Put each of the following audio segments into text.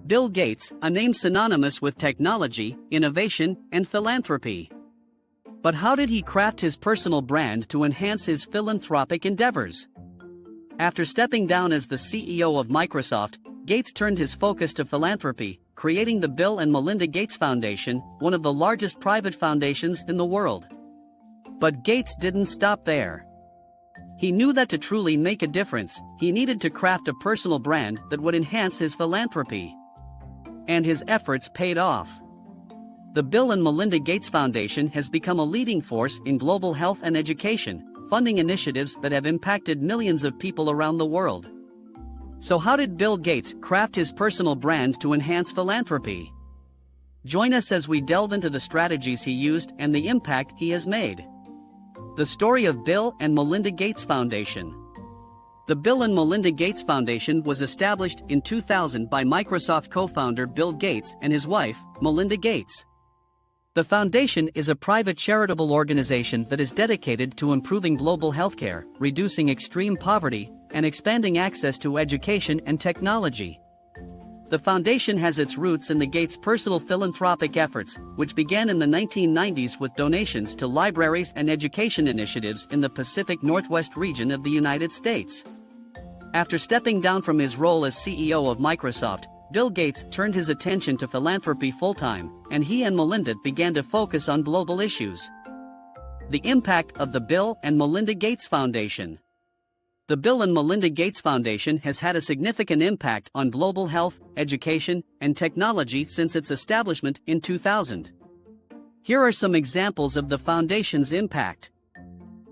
Bill Gates, a name synonymous with technology, innovation, and philanthropy. But how did he craft his personal brand to enhance his philanthropic endeavors? After stepping down as the CEO of Microsoft, Gates turned his focus to philanthropy, creating the Bill and Melinda Gates Foundation, one of the largest private foundations in the world. But Gates didn't stop there. He knew that to truly make a difference, he needed to craft a personal brand that would enhance his philanthropy. And his efforts paid off. The Bill and Melinda Gates Foundation has become a leading force in global health and education, funding initiatives that have impacted millions of people around the world. So how did Bill Gates craft his personal brand to enhance philanthropy? Join us as we delve into the strategies he used and the impact he has made. The story of Bill and Melinda Gates Foundation. The Bill and Melinda Gates Foundation was established in 2000 by Microsoft co-founder Bill Gates and his wife, Melinda Gates. The foundation is a private charitable organization that is dedicated to improving global healthcare, reducing extreme poverty, and expanding access to education and technology. The foundation has its roots in the Gates' personal philanthropic efforts, which began in the 1990s with donations to libraries and education initiatives in the Pacific Northwest region of the United States. After stepping down from his role as CEO of Microsoft, Bill Gates turned his attention to philanthropy full-time, and he and Melinda began to focus on global issues. The impact of the Bill and Melinda Gates Foundation. The Bill and Melinda Gates Foundation has had a significant impact on global health, education, and technology since its establishment in 2000. Here are some examples of the foundation's impact.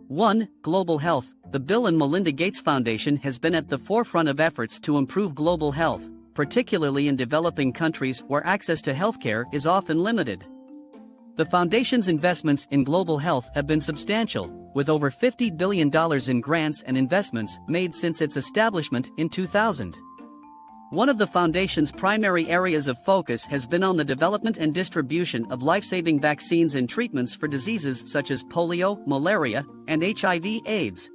1. Global health. The Bill and Melinda Gates Foundation has been at the forefront of efforts to improve global health, particularly in developing countries where access to healthcare is often limited. The foundation's investments in global health have been substantial, with over $50 billion in grants and investments made since its establishment in 2000. One of the foundation's primary areas of focus has been on the development and distribution of life-saving vaccines and treatments for diseases such as polio, malaria, and HIV/AIDS.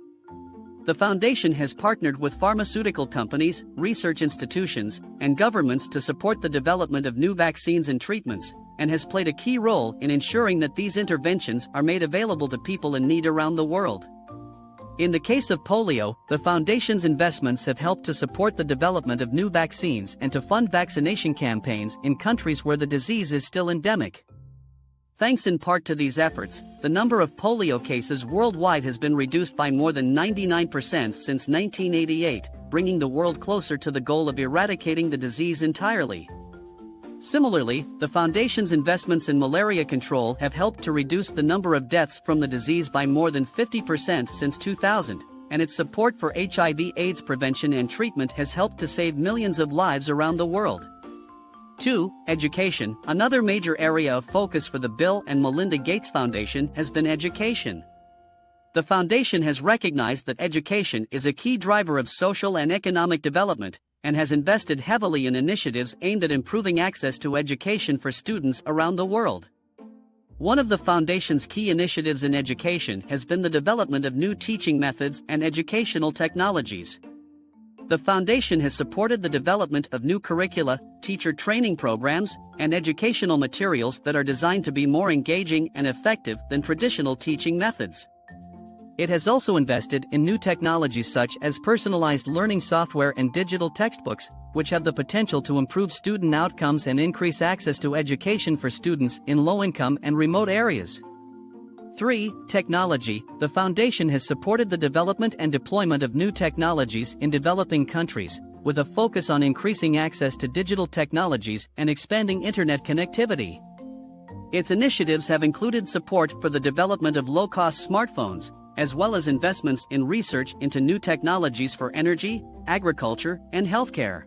The foundation has partnered with pharmaceutical companies, research institutions, and governments to support the development of new vaccines and treatments, and has played a key role in ensuring that these interventions are made available to people in need around the world. In the case of polio, the foundation's investments have helped to support the development of new vaccines and to fund vaccination campaigns in countries where the disease is still endemic. Thanks in part to these efforts, the number of polio cases worldwide has been reduced by more than 99% since 1988, bringing the world closer to the goal of eradicating the disease entirely. Similarly, the foundation's investments in malaria control have helped to reduce the number of deaths from the disease by more than 50% since 2000, and its support for HIV/AIDS prevention and treatment has helped to save millions of lives around the world. 2. Education. Another major area of focus for the Bill and Melinda Gates Foundation has been education. The foundation has recognized that education is a key driver of social and economic development, and has invested heavily in initiatives aimed at improving access to education for students around the world. One of the foundation's key initiatives in education has been the development of new teaching methods and educational technologies. The foundation has supported the development of new curricula, teacher training programs, and educational materials that are designed to be more engaging and effective than traditional teaching methods. It has also invested in new technologies such as personalized learning software and digital textbooks, which have the potential to improve student outcomes and increase access to education for students in low-income and remote areas. 3. Technology. The foundation has supported the development and deployment of new technologies in developing countries, with a focus on increasing access to digital technologies and expanding internet connectivity. Its initiatives have included support for the development of low-cost smartphones, as well as investments in research into new technologies for energy, agriculture, and healthcare.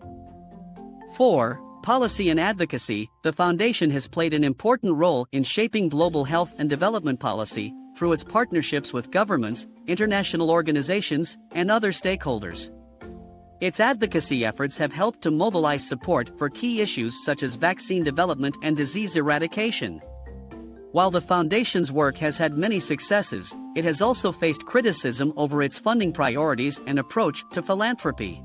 4. Policy and advocacy. The foundation has played an important role in shaping global health and development policy through its partnerships with governments, international organizations, and other stakeholders. Its advocacy efforts have helped to mobilize support for key issues such as vaccine development and disease eradication. While the foundation's work has had many successes, it has also faced criticism over its funding priorities and approach to philanthropy.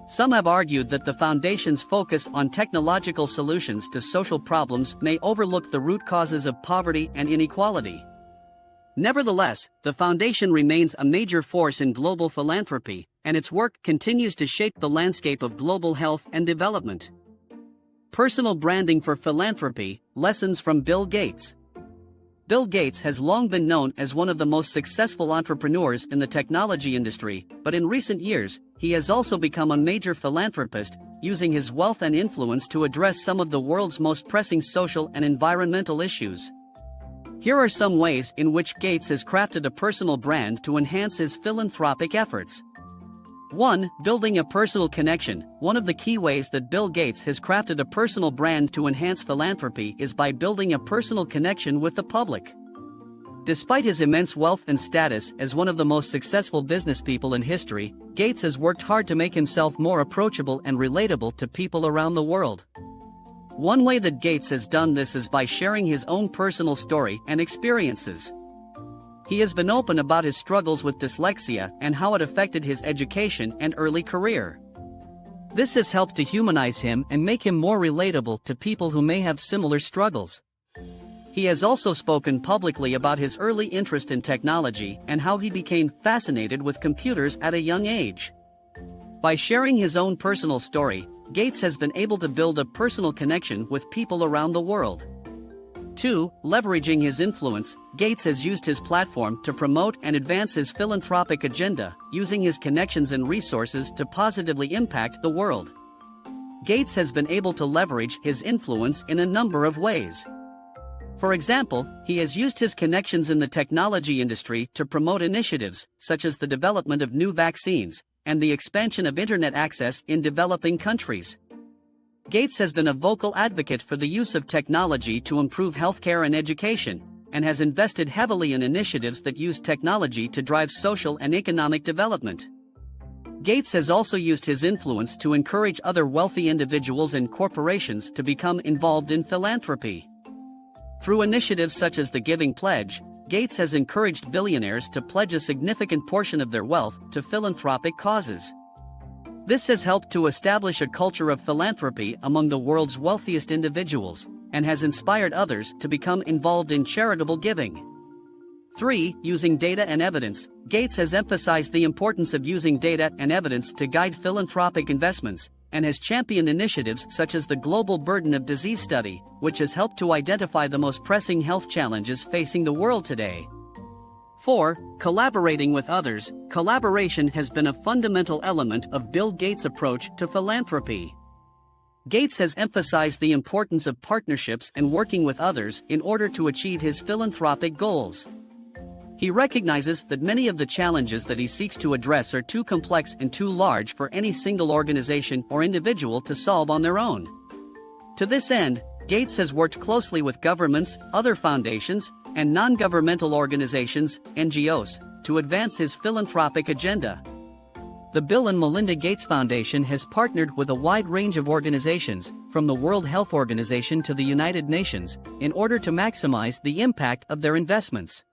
Some have argued that the foundation's focus on technological solutions to social problems may overlook the root causes of poverty and inequality. Nevertheless, the foundation remains a major force in global philanthropy, and its work continues to shape the landscape of global health and development. Personal branding for philanthropy: lessons from Bill Gates. Bill Gates has long been known as one of the most successful entrepreneurs in the technology industry, but in recent years, he has also become a major philanthropist, using his wealth and influence to address some of the world's most pressing social and environmental issues. Here are some ways in which Gates has crafted a personal brand to enhance his philanthropic efforts. 1. Building a personal connection. One of the key ways that Bill Gates has crafted a personal brand to enhance philanthropy is by building a personal connection with the public. Despite his immense wealth and status as one of the most successful business people in history, Gates has worked hard to make himself more approachable and relatable to people around the world. One way that Gates has done this is by sharing his own personal story and experiences. He has been open about his struggles with dyslexia and how it affected his education and early career. This has helped to humanize him and make him more relatable to people who may have similar struggles. He has also spoken publicly about his early interest in technology and how he became fascinated with computers at a young age. By sharing his own personal story, Gates has been able to build a personal connection with people around the world. 2. Leveraging his influence. Gates has used his platform to promote and advance his philanthropic agenda, using his connections and resources to positively impact the world. Gates has been able to leverage his influence in a number of ways. For example, he has used his connections in the technology industry to promote initiatives such as the development of new vaccines and the expansion of internet access in developing countries. Gates has been a vocal advocate for the use of technology to improve healthcare and education, and has invested heavily in initiatives that use technology to drive social and economic development. Gates has also used his influence to encourage other wealthy individuals and corporations to become involved in philanthropy. Through initiatives such as the Giving Pledge, Gates has encouraged billionaires to pledge a significant portion of their wealth to philanthropic causes. This has helped to establish a culture of philanthropy among the world's wealthiest individuals, and has inspired others to become involved in charitable giving. 3. Using data and evidence. Gates has emphasized the importance of using data and evidence to guide philanthropic investments, and has championed initiatives such as the Global Burden of Disease Study, which has helped to identify the most pressing health challenges facing the world today. 4. Collaborating with others. Collaboration has been a fundamental element of Bill Gates' approach to philanthropy. Gates has emphasized the importance of partnerships and working with others in order to achieve his philanthropic goals. He recognizes that many of the challenges that he seeks to address are too complex and too large for any single organization or individual to solve on their own. To this end, Gates has worked closely with governments, other foundations, and non-governmental organizations, NGOs, to advance his philanthropic agenda. The Bill and Melinda Gates Foundation has partnered with a wide range of organizations, from the World Health Organization to the United Nations, in order to maximize the impact of their investments.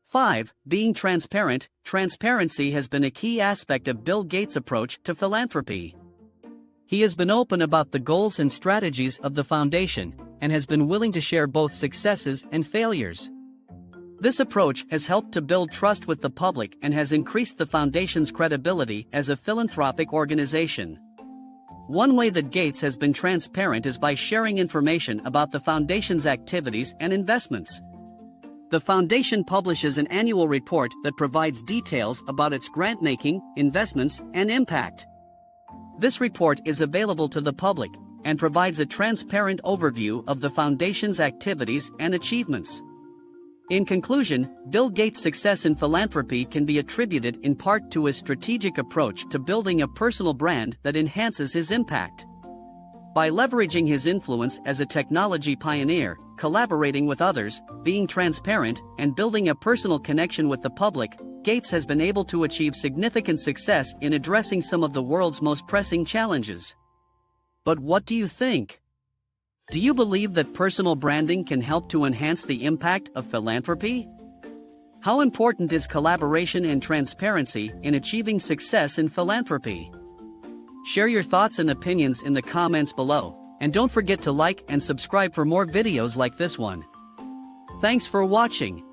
5. Being transparent. Transparency has been a key aspect of Bill Gates' approach to philanthropy. He has been open about the goals and strategies of the foundation, and has been willing to share both successes and failures. This approach has helped to build trust with the public and has increased the foundation's credibility as a philanthropic organization. One way that Gates has been transparent is by sharing information about the foundation's activities and investments. The foundation publishes an annual report that provides details about its grant-making, investments, and impact. This report is available to the public and provides a transparent overview of the foundation's activities and achievements. In conclusion, Bill Gates' success in philanthropy can be attributed in part to his strategic approach to building a personal brand that enhances his impact. By leveraging his influence as a technology pioneer, collaborating with others, being transparent, and building a personal connection with the public, Gates has been able to achieve significant success in addressing some of the world's most pressing challenges. But what do you think? Do you believe that personal branding can help to enhance the impact of philanthropy? How important is collaboration and transparency in achieving success in philanthropy? Share your thoughts and opinions in the comments below, and don't forget to like and subscribe for more videos like this one. Thanks for watching.